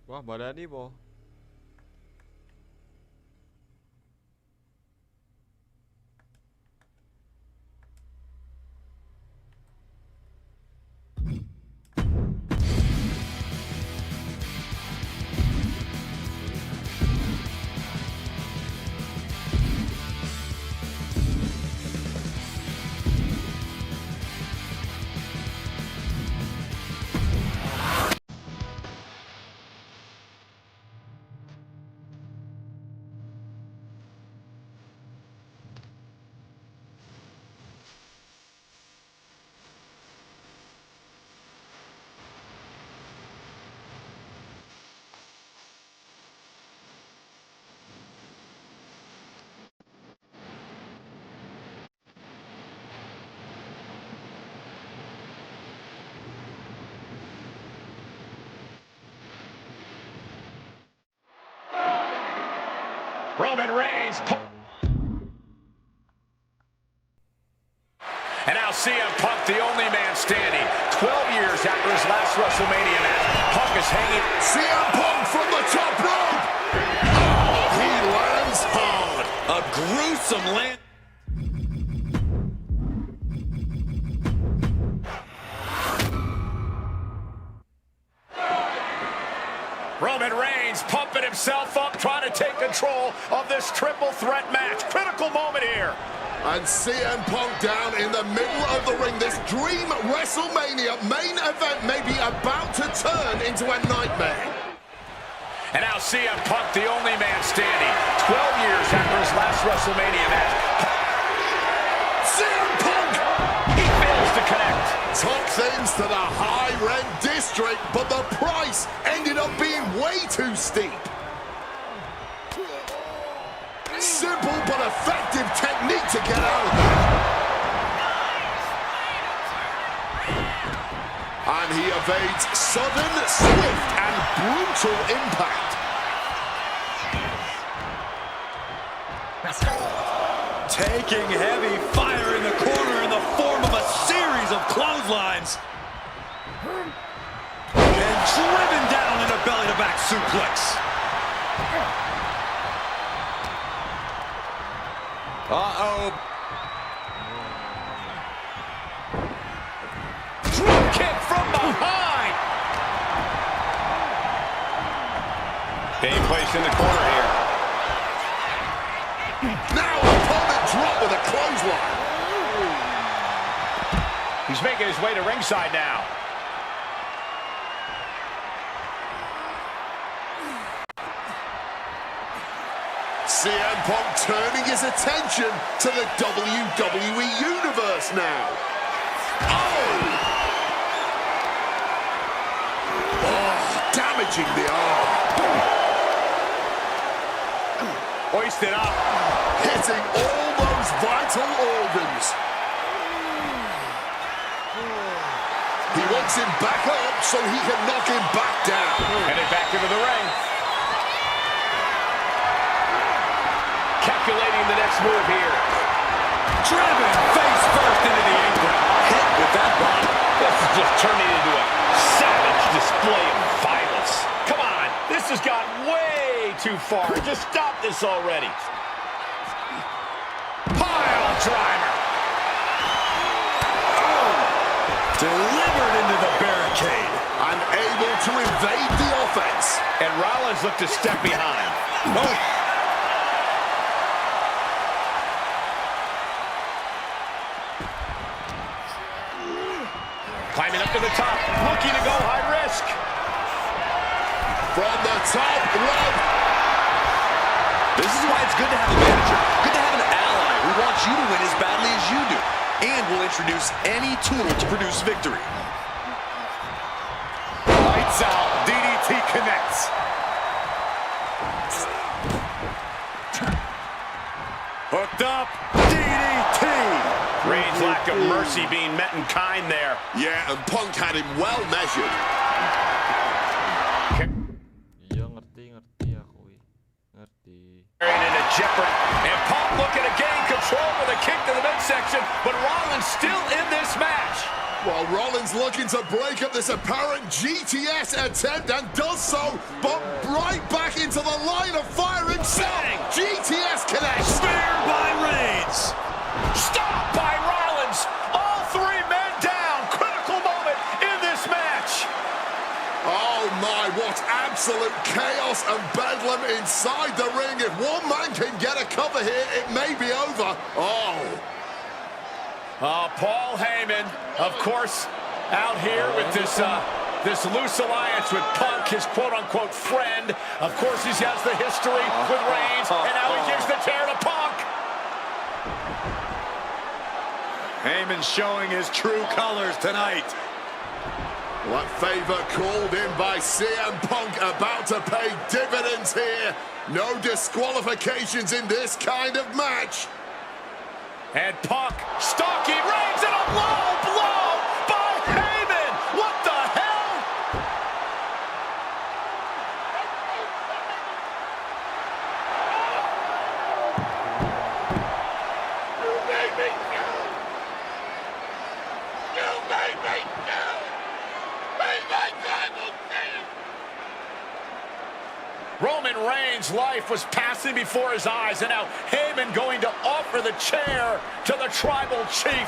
Wah, berani mo. Roman Reigns. And now CM Punk, the only man standing. 12 years after his last WrestleMania match, Punk is hanging. CM Punk from the top rope. Oh, he lands hard. A gruesome land. Roman Reigns pumping himself up, trying to take control of this triple threat match. Critical moment here. And CM Punk down in the middle of the ring. This dream WrestleMania main event may be about to turn into a nightmare. And now CM Punk, the only man standing. 12 years after his last WrestleMania match. CM Punk! He fails to connect. Top things to the high-rent district, but the price ended up being way too steep. Simple but effective technique to get out of that. And he evades sudden, swift, and brutal impact. Taking heavy fire in the corner in the form of a series of clotheslines. And driven down in a belly-to-back suplex. Uh-oh. Drop kick from behind. Being placed in the corner here. Now opponent dropped with a clothesline. He's making his way to ringside now. CM Punk turning his attention to the WWE Universe now. Oh! Oh, damaging the arm. Hoisted up. Hitting all those vital organs. He wants him back up so he can knock him back down. Headed back into the ring. Calculating the next move here. Driven face first into the apron. Hit with that body. This is just turning into a savage display of violence. Come on, this has gotten way too far. Just stop this already. Pile driver. Delivered into the barricade. And able to evade the offense. And Rollins looked to step behind. Oh. Climbing up to the top, looking to go high risk. From the top rope. This is why it's good to have a manager. Good to have an ally who wants you to win as badly as you do. And will introduce any tool to produce victory. Lights out, DDT connects. Hooked up, DDT. Reigns' lack of mercy being met in kind there. Yeah, and Punk had him well measured. Iya, ngerti aku. Ngerti. Carried into jeopardy. And Punk looking to gain control with a kick to the midsection, but Rollins still in this match. Well, Rollins looking to break up this apparent GTS attempt and does so, but right back into the line of fire himself. Bang! GTS connects. Spear by Reigns. Stop by Rollins. All three men down. Critical moment in this match. Oh my, what absolute chaos and bedlam inside the ring. If one man can get a cover here, it may be over. Paul Heyman, of course, out here with this loose alliance with Punk, his quote-unquote friend. Of course, he has the history with Reigns, and now he gives the tear to Punk. Heyman showing his true colors tonight. That favor called in by CM Punk about to pay dividends here. No disqualifications in this kind of match. And Punk stalking Reigns, and a low blow by Heyman. What the hell? You made me down. You made me down. Made my tribal chief. Roman Reigns' life was passing before his eyes, and now Heyman going to offer the chair to the tribal chief.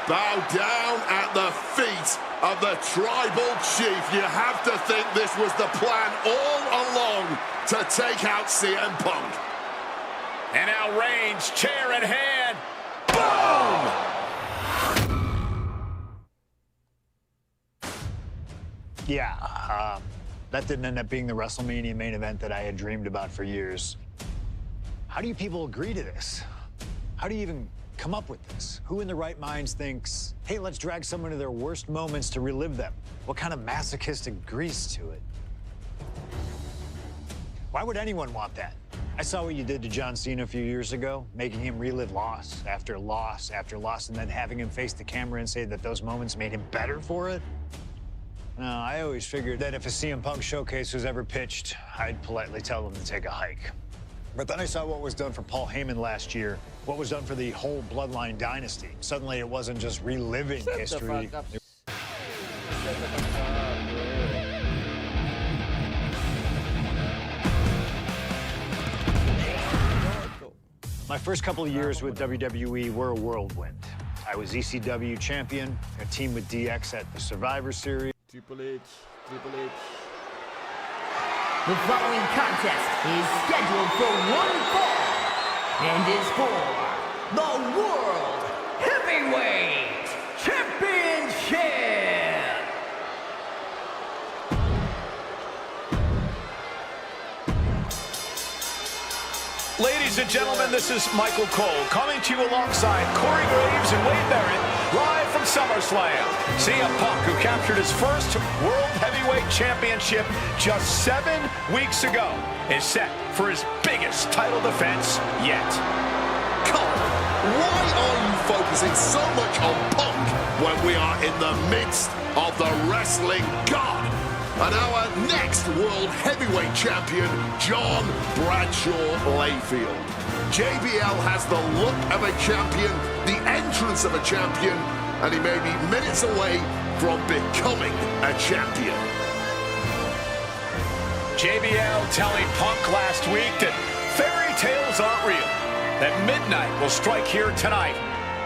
Bow down at the feet of the tribal chief. You have to think this was the plan all along to take out CM Punk. And now Reigns, chair in hand. Boom! Yeah, that didn't end up being the WrestleMania main event that I had dreamed about for years. How do you people agree to this? How do you even come up with this? Who in their right minds thinks, hey, let's drag someone to their worst moments to relive them? What kind of masochistic grease to it? Why would anyone want that? I saw what you did to John Cena a few years ago, making him relive loss after loss after loss, and then having him face the camera and say that those moments made him better for it. No, I always figured that if a CM Punk showcase was ever pitched, I'd politely tell them to take a hike. But then I saw what was done for Paul Heyman last year, what was done for the whole Bloodline dynasty. Suddenly it wasn't just reliving history. My first couple of years with WWE were a whirlwind. I was ECW champion, a team with DX at the Survivor Series. Triple H. The following contest is scheduled for one fall and is for the World Heavyweight Championship. Ladies and gentlemen, this is Michael Cole coming to you alongside Corey Graves and Wade Barrett, live from SummerSlam. CM Punk, who captured his first World Heavyweight Championship just 7 weeks ago, is set for his biggest title defense yet. Cole, why are you focusing so much on Punk when we are in the midst of the wrestling god? And our next World Heavyweight Champion, John Bradshaw Layfield. JBL has the look of a champion, the entrance of a champion, and he may be minutes away from becoming a champion. JBL telling Punk last week that fairy tales aren't real, that midnight will strike here tonight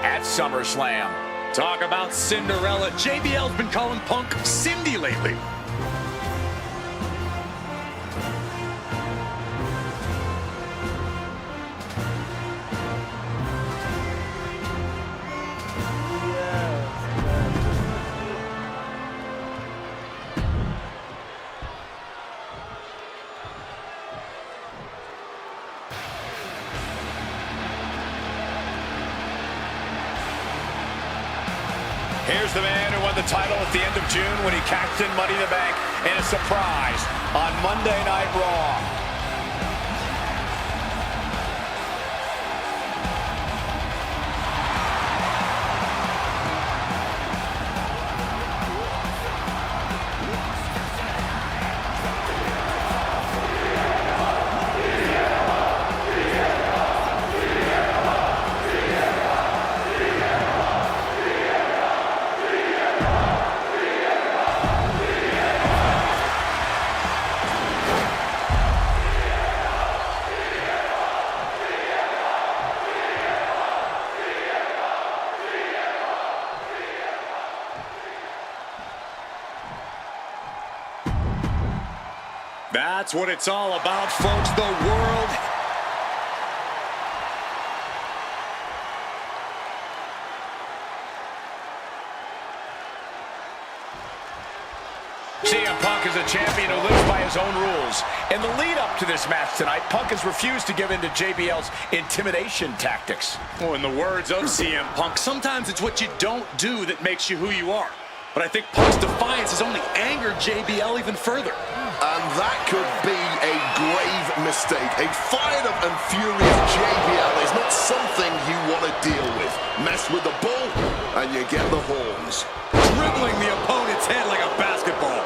at SummerSlam. Talk about Cinderella. JBL's been calling Punk Cindy lately. Here's the man who won the title at the end of June when he cashed in Money in the Bank in a surprise on Monday Night Raw. That's what it's all about, folks. The world. CM Punk is a champion who lives by his own rules. In the lead-up to this match tonight, Punk has refused to give in to JBL's intimidation tactics. Well, in the words of CM Punk, sometimes it's what you don't do that makes you who you are. But I think Punk's defiance has only angered JBL even further. And that could be a grave mistake. A fired-up and furious JBL is not something you want to deal with. Mess with the bull, and you get the horns. Dribbling the opponent's head like a basketball.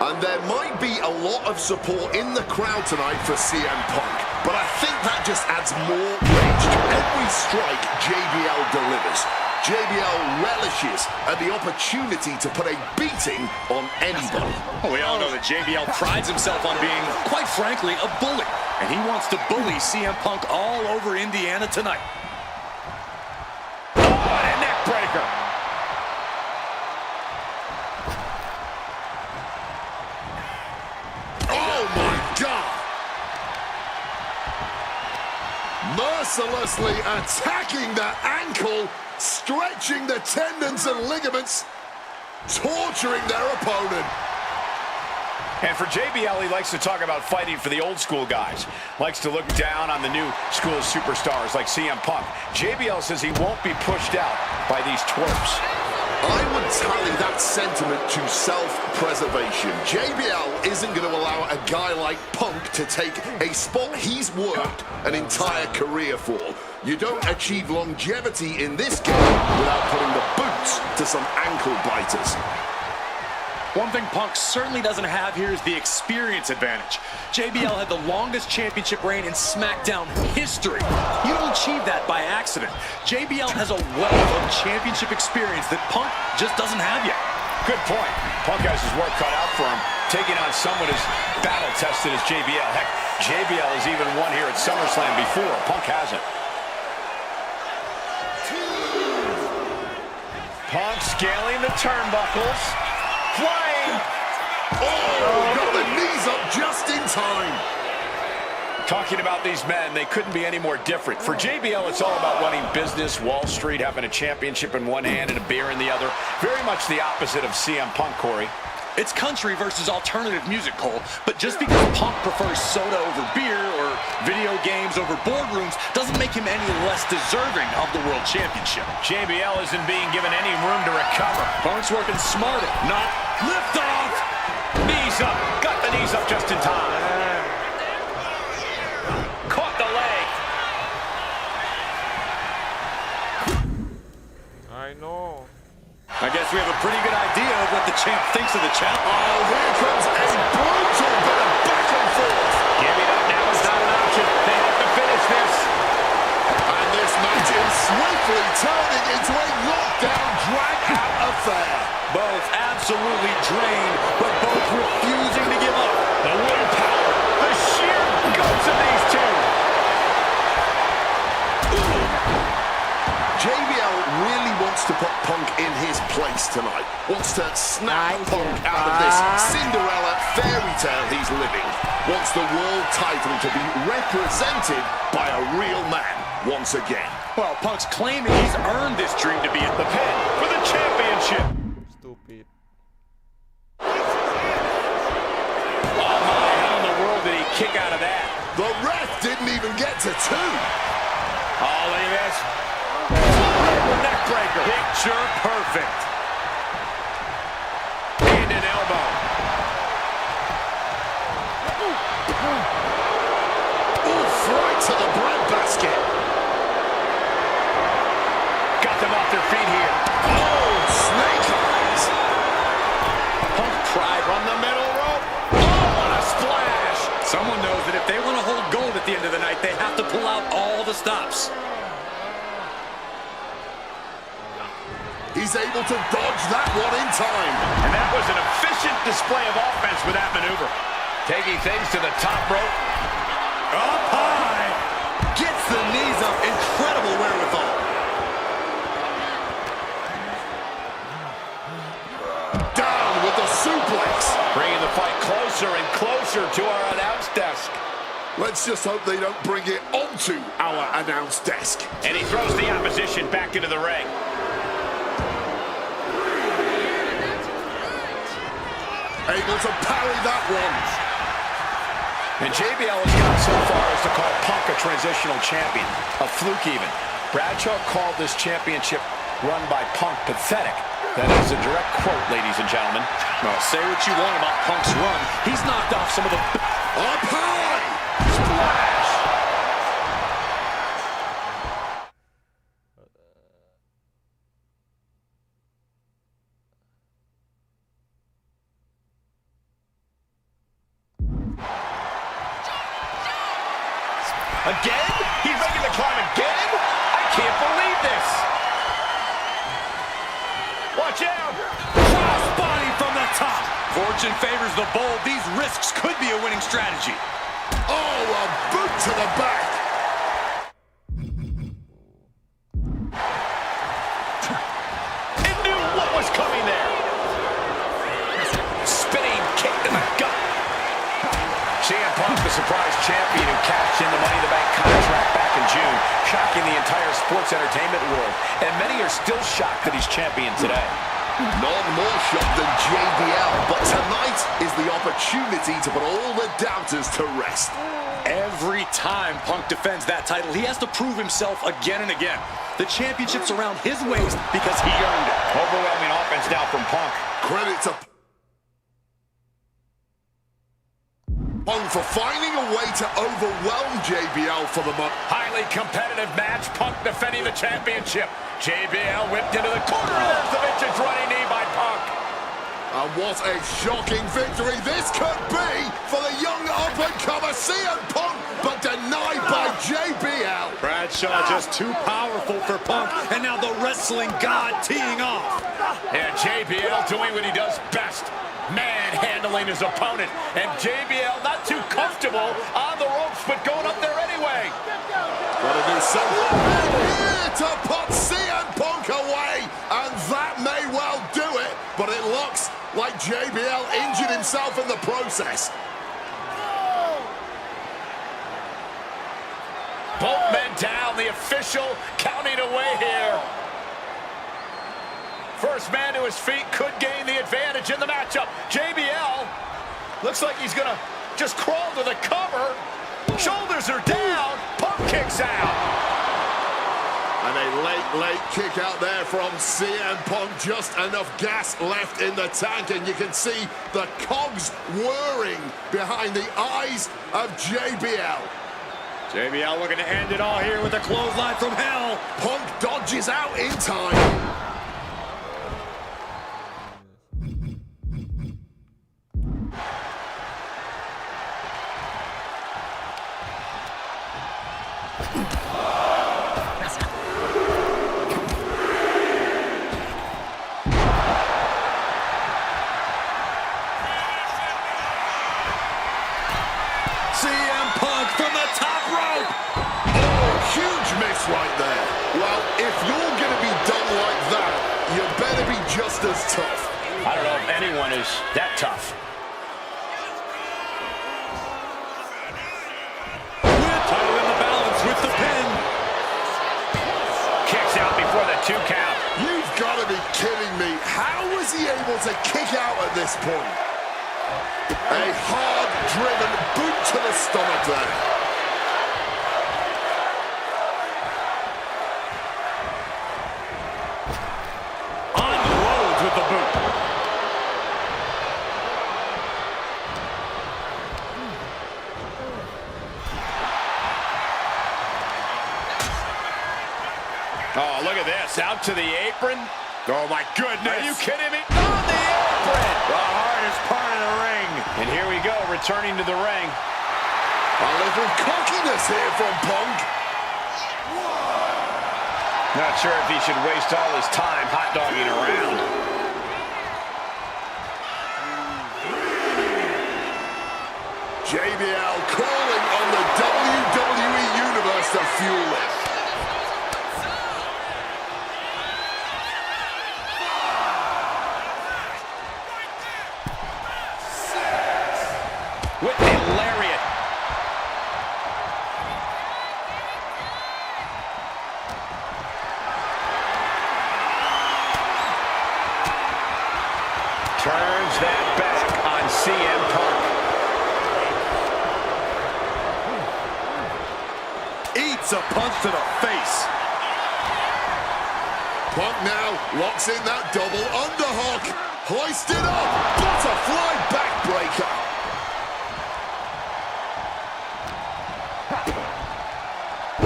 And there might be a lot of support in the crowd tonight for CM Punk, but I think that just adds more rage to every strike JBL delivers. JBL relishes at the opportunity to put a beating on anybody. Well, we all know that JBL prides himself on being, quite frankly, a bully. And he wants to bully CM Punk all over Indiana tonight. Oh, and a neck breaker. Oh my God! Mercilessly attacking the ankle, stretching the tendons and ligaments, torturing their opponent. And for JBL, he likes to talk about fighting for the old school guys. Likes to look down on the new school superstars like CM Punk. JBL says he won't be pushed out by these twerps. I would tally that sentiment to self-preservation. JBL isn't going to allow a guy like Punk to take a spot he's worked an entire career for. You don't achieve longevity in this game without putting the boots to some ankle biters. One thing Punk certainly doesn't have here is the experience advantage. JBL had the longest championship reign in SmackDown history. You don't achieve that by accident. JBL has a wealth of championship experience that Punk just doesn't have yet. Good point. Punk has his work cut out for him, taking on someone as battle-tested as JBL. Heck, JBL has even won here at SummerSlam before. Punk hasn't. Punk scaling the turnbuckles. Flying! Oh, got the knees up just in time. Talking about these men, they couldn't be any more different. For JBL, it's all about running business, Wall Street, having a championship in one hand and a beer in the other. Very much the opposite of CM Punk, Corey. It's country versus alternative music, Cole, but just because Punk prefers soda over beer or video games over boardrooms doesn't make him any less deserving of the World Championship. JBL isn't being given any room to recover. Punk's working smarter, not lift off. Knees up, got the knees up just in time. Caught the leg. I know. I guess we have a pretty good idea of what the champ thinks of the challenge. Oh, here comes a brutal bit of back and forth. Giving up now is not an option. They have to finish this. And this match is swiftly turning into a knockdown, drag-out affair. Both absolutely drained, but both refusing to give up. The willpower, the sheer guts of these two. JBL really wants to put Punk in his place tonight. Wants to snap Punk out of this Cinderella fairy tale he's living. Wants the world title to be represented by a real man once again. Well, Punk's claiming he's earned this dream to be at The pin for the championship. Stupid. Oh my, how in the world did he kick out of that? The ref didn't even get to two. Oh, look at this. Neck breaker. Picture perfect. And an elbow. Oof, right to the breadbasket. Got them off their feet here. Oh, snake eyes. Punk pride from the middle rope. Oh, what a splash. Someone knows that if they want to hold gold at the end of the night, they have to pull out all the stops. He's able to dodge that one in time. And that was an efficient display of offense with that maneuver. Taking things to the top rope. Up high. Gets the knees up. Incredible wherewithal. Down with the suplex. Bringing the fight closer and closer. closer to our announce desk. Let's just hope they don't bring it onto our announce desk. And he throws the opposition back into the ring. Able to parry that one. And JBL has gone so far as to call Punk a transitional champion, a fluke even. Bradshaw called this championship run by Punk pathetic. That is a direct quote, ladies and gentlemen. Well, say what you want about Punk's run. He's knocked off some of the... Up high! Splash! Again? He's making the climb again? I can't believe this. Watch out. Crossbody from the top. Fortune favors the bold. These risks could be a winning strategy. Oh, a boot to the back. It knew what was coming there. Spinning kick to the gut. CM Punk, the surprise champion who cashed in the Money in the Bank contract back in June, shocking the entire sports entertainment world. And many are still shocked that he's champion today. None more shocked than JBL, but tonight is the opportunity to put all the doubters to rest. Every time Punk defends that title, he has to prove himself again and again. The championship's around his waist because he earned it. Overwhelming offense now from Punk. Credit to Punk for finding a way to overwhelm JBL for the month. Highly competitive match. Punk defending the championship. JBL whipped into the corner. There's the vintage running knee by Punk. And what a shocking victory this could be for the young up-and-comer CM Punk, but denied by JBL. Bradshaw just too powerful for Punk, and now the wrestling god teeing off. And JBL doing what he does best. Manhandling his opponent. And JBL not too comfortable on the ropes, but going up there anyway. Gotta do something here to put CM Punk away, and that may well do it, but it looks like JBL injured himself in the process. Both men down, the official counting away here. First man to his feet could gain the advantage in the matchup. JBL looks like he's gonna just crawl to the cover. Shoulders are down. Punk kicks out. And a late kick out there from CM Punk. Just enough gas left in the tank, and you can see the cogs whirring behind the eyes of JBL. JBL looking to end it all here with a clothesline from hell. Punk dodges out in time. CM Punk from the top rope. Oh, huge miss right there. Well, if you're going to be done like that, you better be just as tough. I don't know if anyone is that tough. Title in the balance with the pin. Kicks out before the 2 count. You've got to be kidding me. How was he able to kick out at this point? A hard-driven boot to the stomach there. Unloads with the boot. Oh, look at this. Out to the apron. Oh, my goodness. Are you kidding me? On the apron. The hardest part of the ring. And here we go, returning to the ring. A little cockiness here from Punk. Not sure if he should waste all his time hot-dogging around. JBL calling on the WWE Universe to fuel it. With the eats a punch to the face. Punk now locks in that double underhook. Hoisted up. Butterfly backbreaker.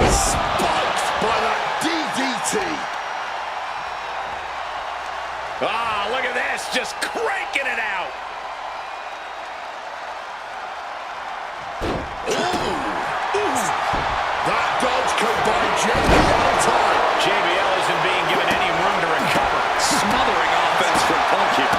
Spiked by that DDT. Ah, look at this, just cranking it out. That dodge could buy JBL time. JBL isn't being given any room to recover. Smothering offense from Punk here.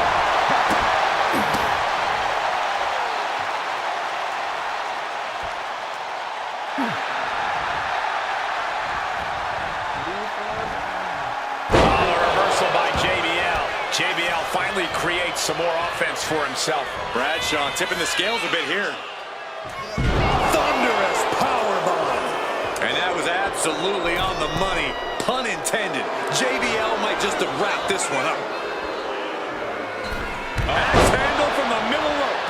Oh, a reversal by JBL. JBL finally creates some more offense for himself. Bradshaw tipping the scales a bit here. Thunderous powerbomb. And that was absolutely on the money. Pun intended. JBL might just have wrapped this one up. Axe handle from the middle rope.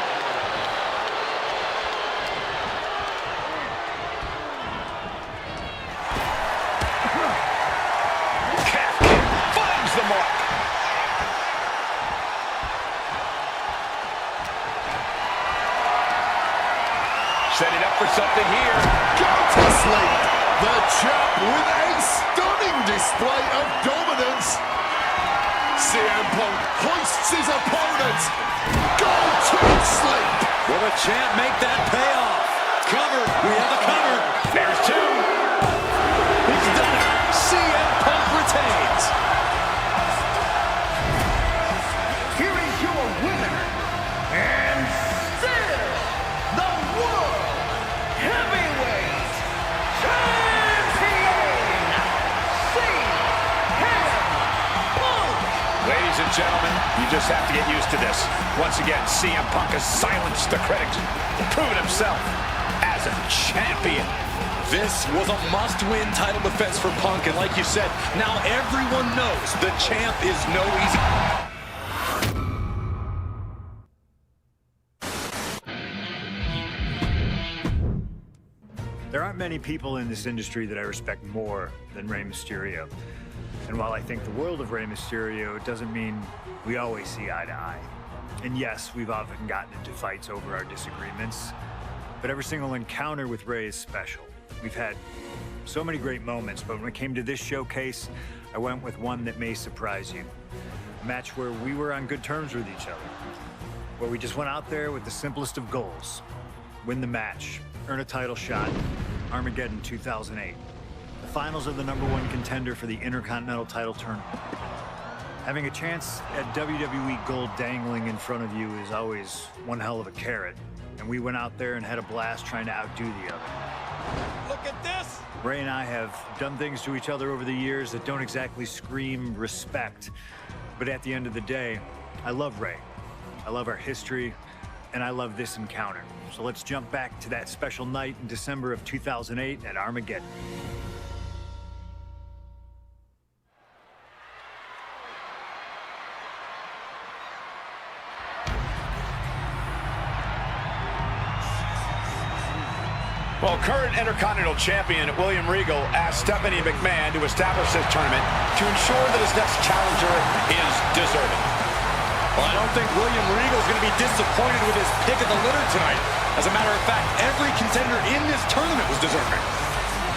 Calf kick finds the mark. Setting up for something here. Go to sleep. The champ with a stunning display of dominance. CM Punk hoists his opponent. Go to sleep. Will the champ make that payoff? Cover. We have a cover. There's two. He's done it. CM Punk retains. Here is your winner, and still the World Heavyweight Champion, CM Punk. Ladies and gentlemen, you just have to get used to this. Once again, CM Punk has silenced the critics, proven himself as a champion. This was a must-win title defense for Punk, and like you said, now everyone knows the champ is no easy. There aren't many people in this industry that I respect more than Rey Mysterio. And while I think the world of Rey Mysterio, doesn't mean we always see eye to eye. And yes, we've often gotten into fights over our disagreements, but every single encounter with Rey is special. We've had so many great moments, but when it came to this showcase, I went with one that may surprise you. A match where we were on good terms with each other, where we just went out there with the simplest of goals. Win the match, earn a title shot, Armageddon 2008. The finals of the #1 contender for the Intercontinental title tournament. Having a chance at WWE Gold dangling in front of you is always one hell of a carrot. And we went out there and had a blast trying to outdo the other. Look at this! Rey and I have done things to each other over the years that don't exactly scream respect. But at the end of the day, I love Rey. I love our history, and I love this encounter. So let's jump back to that special night in December of 2008 at Armageddon. Well, current Intercontinental Champion William Regal asked Stephanie McMahon to establish this tournament to ensure that his next challenger is deserving. Well, I don't think William Regal is going to be disappointed with his pick of the litter tonight. As a matter of fact, every contender in this tournament was deserving.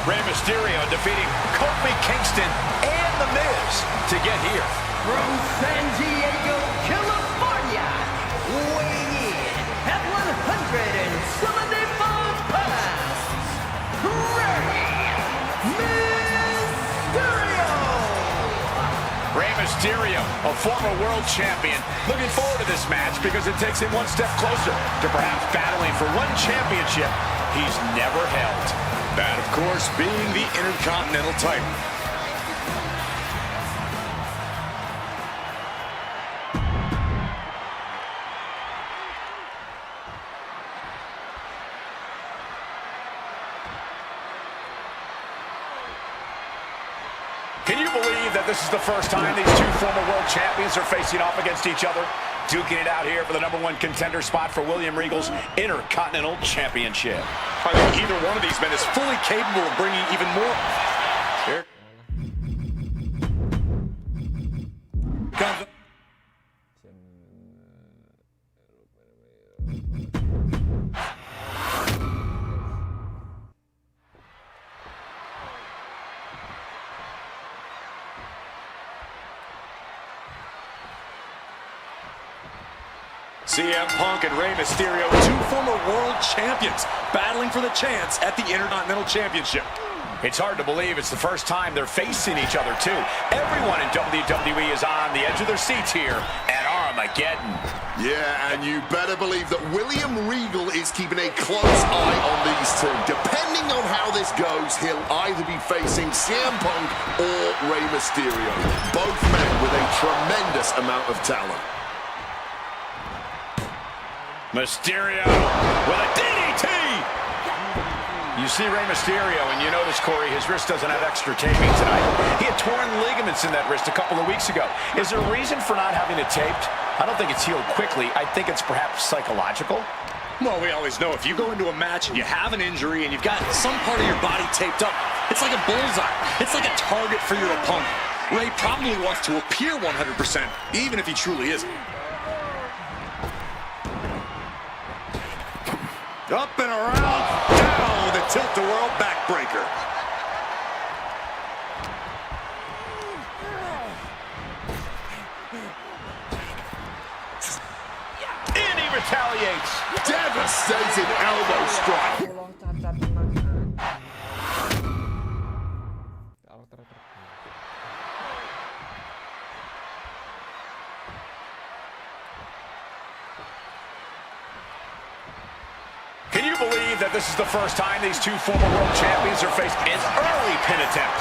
Rey Mysterio defeating Kofi Kingston and The Miz to get here. From San Diego, California, weighing in at 175 pounds, Rey Mysterio, a former world champion, looking forward to this match because it takes him one step closer to perhaps battling for one championship he's never held. That, of course, being the Intercontinental title. Can you believe that this is the first time these two former world champions are facing off against each other? duking it out here for the #1 contender spot for William Regal's Intercontinental Championship. I think either one of these men is fully capable of bringing even more. Here comes. CM Punk and Rey Mysterio, two former world champions, battling for the chance at the Intercontinental Championship. It's hard to believe it's the first time they're facing each other, too. Everyone in WWE is on the edge of their seats here at Armageddon. Yeah, and you better believe that William Regal is keeping a close eye on these two. Depending on how this goes, he'll either be facing CM Punk or Rey Mysterio. Both men with a tremendous amount of talent. Mysterio with a DDT! You see Rey Mysterio, and you notice, Corey, his wrist doesn't have extra taping tonight. He had torn ligaments in that wrist a couple of weeks ago. Is there a reason for not having it taped? I don't think it's healed quickly. I think it's perhaps psychological. Well, we always know if you go into a match and you have an injury and you've got some part of your body taped up, it's like a bullseye. It's like a target for your opponent. Rey probably wants to appear 100%, even if he truly isn't. Up and around, down with a tilt-the-world backbreaker. And he retaliates. Devastating elbow strike. Can you believe that this is the first time these two former world champions are faced in early pin attempt?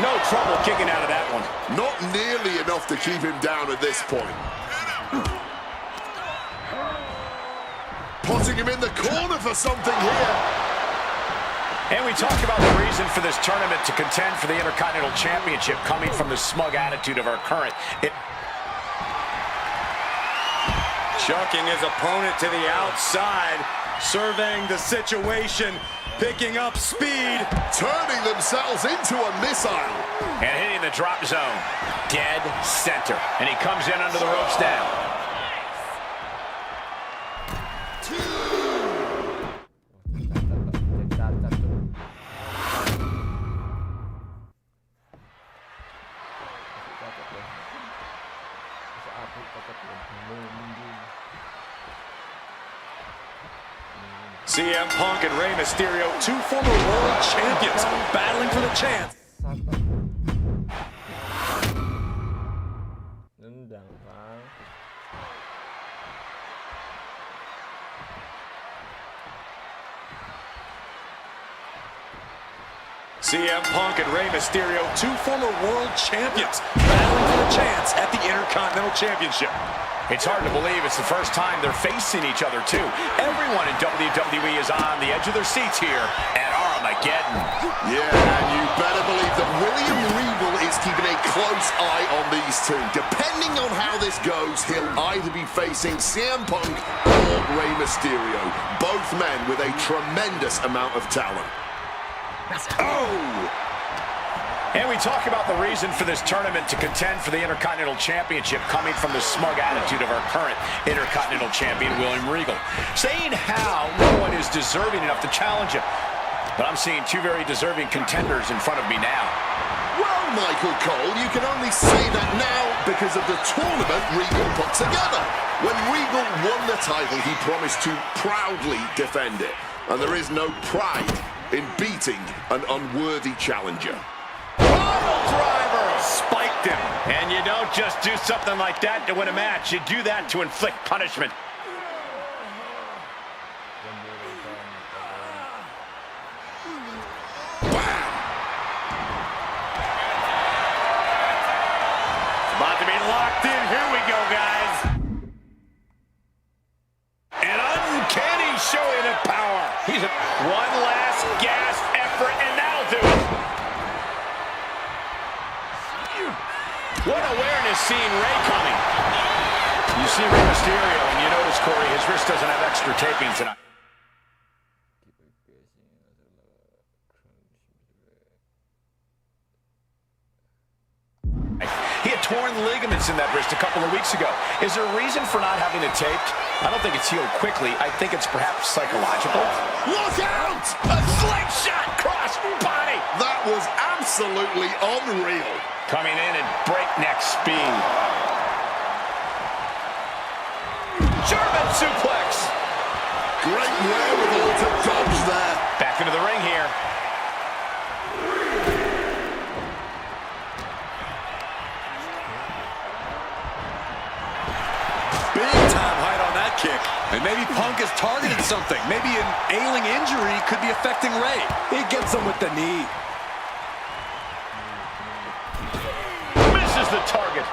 No trouble kicking out of that one. Not nearly enough to keep him down at this point. Putting him in the corner for something here. And we talk about the reason for this tournament to contend for the Intercontinental Championship coming from the smug attitude of our current. Chucking his opponent to the outside, surveying the situation, picking up speed. Turning themselves into a missile. And hitting the drop zone. Dead center. And he comes in under the ropes now. CM Punk and Rey Mysterio, two former world champions, battling for the chance. CM Punk and Rey Mysterio, two former world champions, battling for the chance at the Intercontinental Championship. It's hard to believe it's the first time they're facing each other, too. Everyone in WWE is on the edge of their seats here at Armageddon. Yeah, and you better believe that William Regal is keeping a close eye on these two. Depending on how this goes, he'll either be facing CM Punk or Rey Mysterio. Both men with a tremendous amount of talent. Oh! And we talk about the reason for this tournament to contend for the Intercontinental Championship coming from the smug attitude of our current Intercontinental Champion, William Regal. Saying how no one is deserving enough to challenge him. But I'm seeing two very deserving contenders in front of me now. Well, Michael Cole, you can only say that now because of the tournament Regal put together. When Regal won the title, he promised to proudly defend it. And there is no pride in beating an unworthy challenger. Driver spiked him. And you don't just do something like that to win a match. You do that to inflict punishment. About to be locked in. Here we go, guys. An uncanny showing of power. He's one last gasp effort, and that'll do it. What awareness seeing Rey coming. You see Rey Mysterio, and you notice, Corey, his wrist doesn't have extra taping tonight. He had torn ligaments in that wrist a couple of weeks ago. Is there a reason for not having it taped? I don't think it's healed quickly. I think it's perhaps psychological. Look out! A slingshot cross body. That was absolutely unreal. Coming in at breakneck speed. German suplex. Great wherewithal to dodge there. Back into the ring here. Big time height on that kick. And maybe Punk has targeted something. Maybe an ailing injury could be affecting Rey. He gets him with the knee. Misses the target.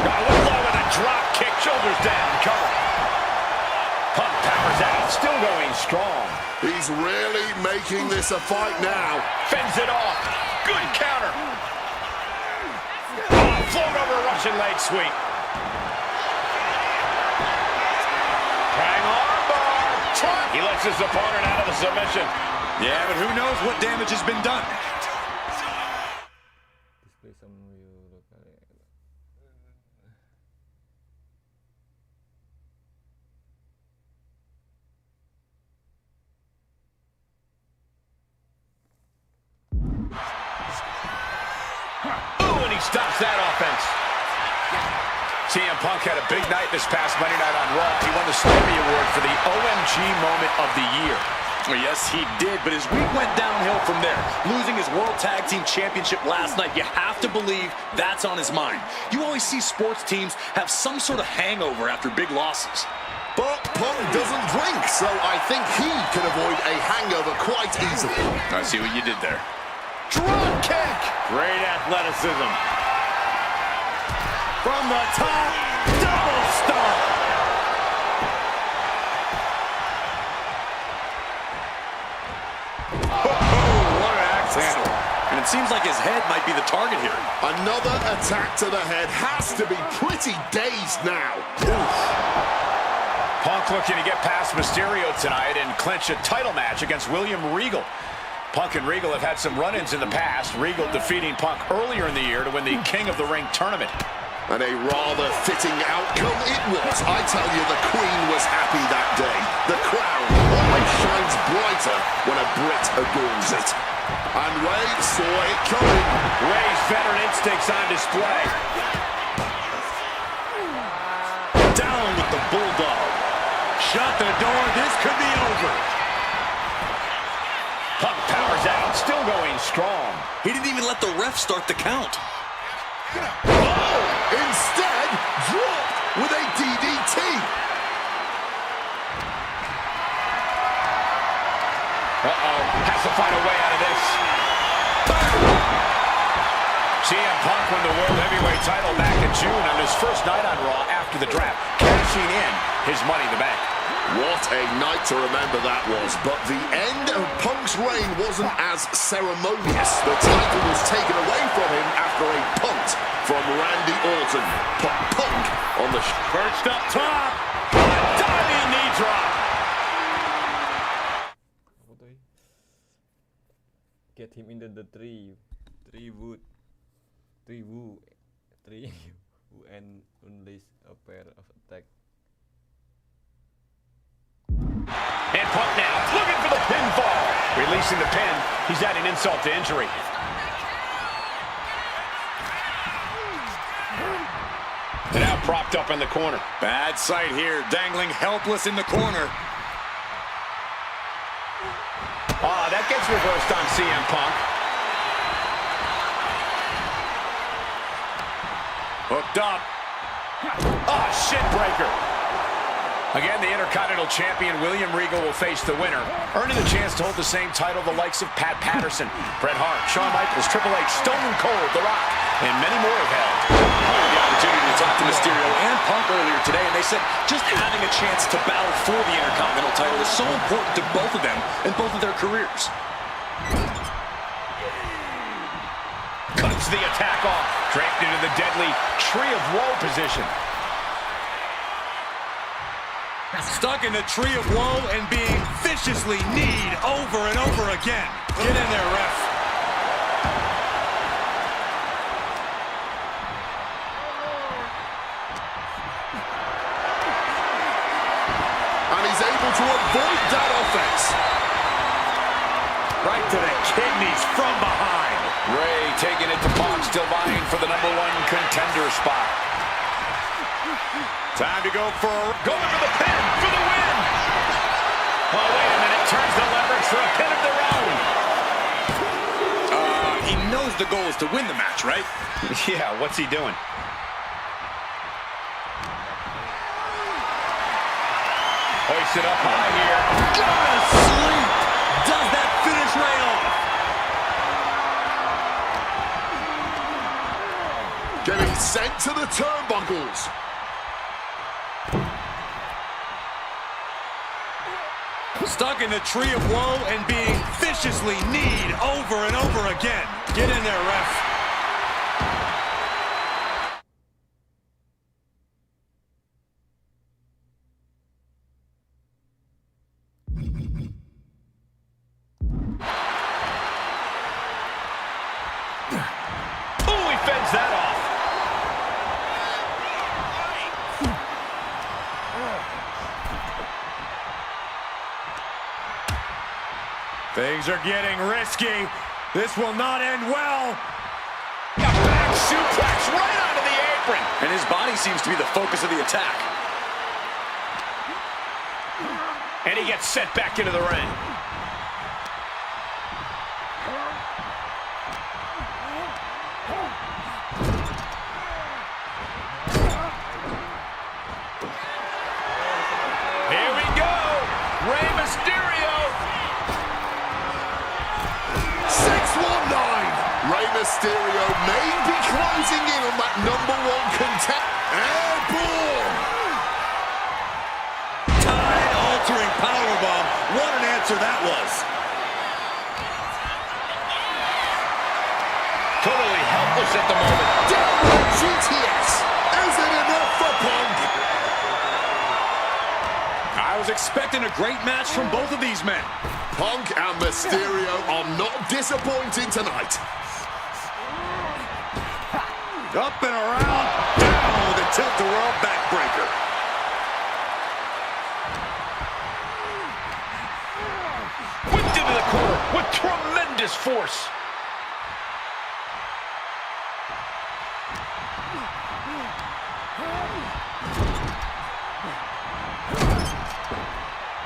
Got a little low with a drop kick. Shoulders down. Cover. Punk powers out. Still going strong. He's really making this a fight now. Fends it off. Good counter. Float over a Russian leg sweep. Trying armbar. He lets his opponent out of the submission. Yeah, but who knows what damage has been done. Ooh, and he stops that offense. CM Punk had a big night this past Monday night on Raw. He won the Slammy Award for the OMG Moment of the Year. Well, yes, he did, but his week went downhill from there. Losing his World Tag Team Championship last night, you have to believe that's on his mind. You always see sports teams have some sort of hangover after big losses. But Punk doesn't drink, so I think he can avoid a hangover quite easily. I see what you did there. Drop kick. Great athleticism. From the top, double stomp. What an accent. And it seems like his head might be the target here. Another attack to the head has to be pretty dazed now. Punk looking to get past Mysterio tonight and clinch a title match against William Regal. Punk and Regal have had some run-ins in the past. Regal defeating Punk earlier in the year to win the King of the Ring tournament. And a rather fitting outcome it was. I tell you, the Queen was happy that day. The crown always shines brighter when a Brit adorns it. And Rey saw it coming. Rey's veteran instincts on display. Down with the Bulldog. Shut the door. This could be over. Punk powers out, still going strong. He didn't even let the ref start the count. Oh! Instead, dropped with a DDT. Has to find a way out of this. CM Punk won the World Heavyweight title back in June on his first night on Raw after the draft, cashing in his Money in the Bank. What a night to remember that was, but the end of Punk's reign wasn't as ceremonious. The title was taken away from him after a punt from Randy Orton. Put Punk on the Perched up top, diving knee drop. Get him into the tree wood, and unleash a pair of attack. And Punk now looking for the pinfall. Releasing the pin. He's adding insult to injury. And now propped up in the corner. Bad sight here, dangling helpless in the corner. That gets reversed on CM Punk. Hooked up. Shin breaker. Again, the Intercontinental Champion William Regal will face the winner, earning the chance to hold the same title the likes of Pat Patterson, Bret Hart, Shawn Michaels, Triple H, Stone Cold, The Rock, and many more have held. I had the opportunity to talk to Mysterio and Punk earlier today, and they said just having a chance to battle for the Intercontinental title is so important to both of them and both of their careers. Cuts the attack off. Draped into the deadly Tree of Woe position. Stuck in the Tree of Woe and being viciously kneed over and over again. Get in there, ref. And he's able to avoid that offense. Right to the kidneys from behind. Ray taking it to Punk, still vying for the #1 contender spot. Time to go for the pin for the win. Oh, wait a minute. Turns the leverage for a pin of their own. He knows the goal is to win the match, right? Yeah, what's he doing? Hoisted up high here. Go to sleep. Does that finish Ray off? Getting sent to the turnbuckles. Stuck in the Tree of Woe and being viciously kneed over and over again. Get in there, ref. Ooh, he fends that off. Things are getting risky. This will not end well. A back suplex right onto the apron. And his body seems to be the focus of the attack. And he gets sent back into the ring. Here we go. Rey Mysterio. 619. Rey Mysterio may be closing in on that #1 contender. Airborne. Time-altering powerbomb. What an answer that was. Totally helpless at the moment. Downward GTS. Is it enough for Punk? I was expecting a great match from both of these men. Punk and Mysterio are not disappointing tonight. Up and around, down with a tilt-a-whirl backbreaker. Whipped into the corner with tremendous force.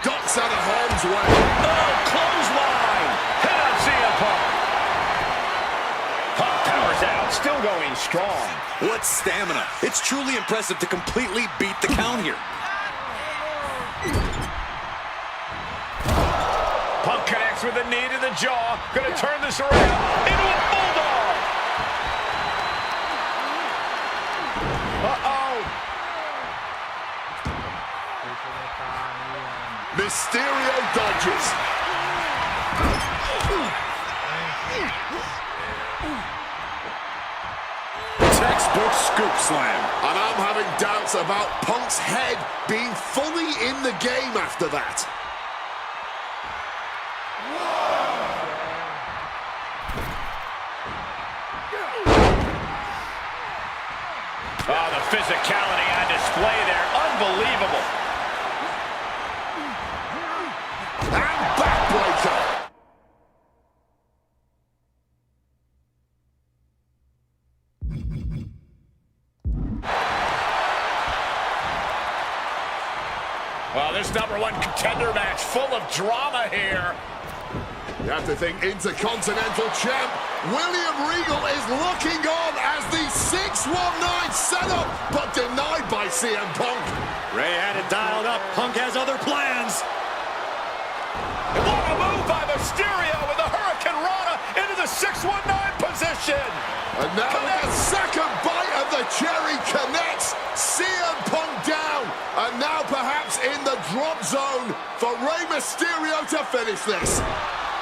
Ducks out of harm's way. Oh, clothesline. Hit on CM Punk. Punk powers out, still going strong. What stamina. It's truly impressive to completely beat the count here. Punk connects with a knee to the jaw. Gonna turn this around into a bulldog. Uh-oh. Mysterio dodges. Textbook scoop slam. And I'm having doubts about Punk's head being fully in the game after that. Oh, the physicality on display there. Unbelievable. And backbreaker. Well, this #1 contender match full of drama here. You have to think Intercontinental Champ William Regal is looking on as the 619 setup, but denied by CM Punk. Ray had it dialed up. Punk has other plans. What a move by Mysterio with the Hurricane Rana into the 619 position. And now the second bite of the cherry connects. CM Punk down. And now perhaps in the drop zone for Rey Mysterio to finish this.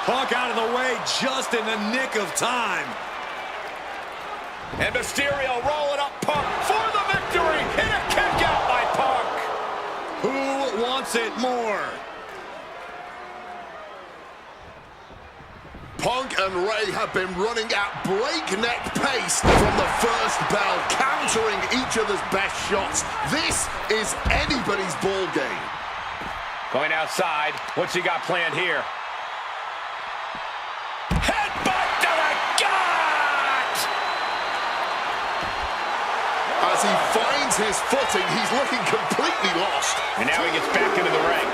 Punk out of the way just in the nick of time. And Mysterio rolling up Punk for the victory. And a kick out by Punk. Who wants it more? Punk and Ray have been running at breakneck pace from the first bell, countering each other's best shots. This is anybody's ball game. Going outside. What's he got planned here? Headbutt to the gut! As he finds his footing, he's looking completely lost. And now he gets back into the ring.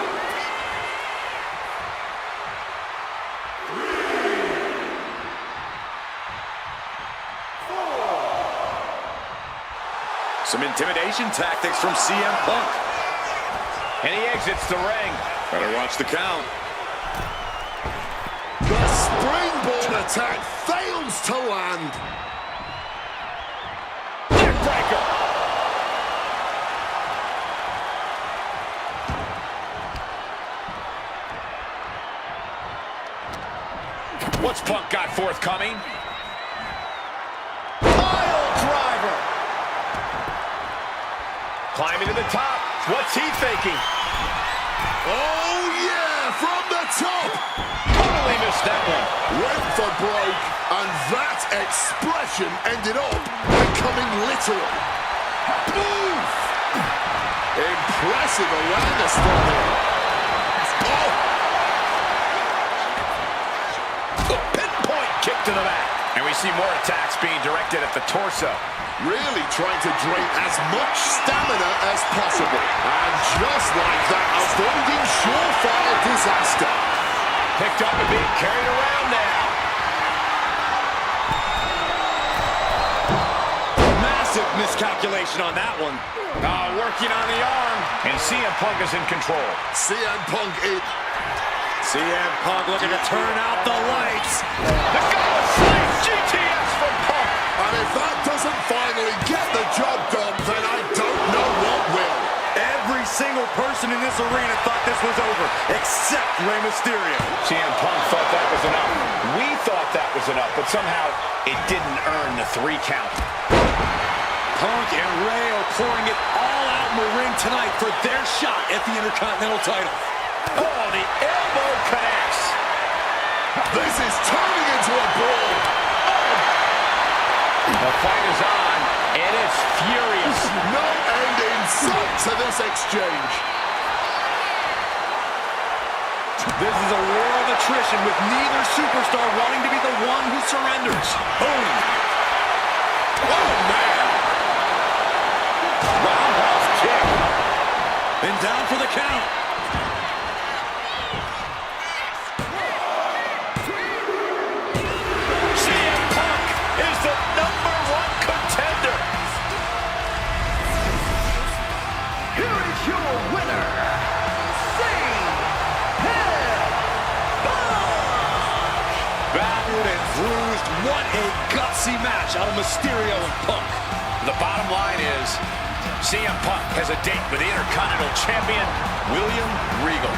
Some intimidation tactics from CM Punk. And he exits the ring. Better watch the count. The springboard attack fails to land. Neckbreaker. What's Punk got forthcoming? Pile driver. Climbing to the top. What's he thinking? Oh, yeah, from the top. Totally missed that one. Went for broke, and that expression ended up becoming literal. Move! Impressive awareness from him. Oh! The pinpoint kick to the back. And we see more attacks being directed at the torso. Really trying to drain as much stamina as possible. And just like that, avoiding surefire disaster. Picked up and being carried around now. Massive miscalculation on that one. Working on the arm. And CM Punk is in control. CM Punk in. CM Punk looking to turn out the lights. The Gauntlet Slam GTS from Punk. And if that doesn't finally get the job done, then I don't know what will. Every single person in this arena thought this was over, except Rey Mysterio. CM Punk thought that was enough. We thought that was enough, but somehow it didn't earn the 3 count. Punk and Rey are pouring it all out in the ring tonight for their shot at the Intercontinental title. Oh, the elbow connects. This is turning into a brawl. The fight is on, and it's furious. No end in sight to this exchange. This is a war of attrition with neither superstar wanting to be the one who surrenders. Boom. Oh, man. Roundhouse kick. And down for the count. CM Punk is the #1 contender. Here is your winner, CM Punk. Battered and bruised. What a gutsy match out of Mysterio and Punk. The bottom line is CM Punk has a date with the Intercontinental Champion, William Regal.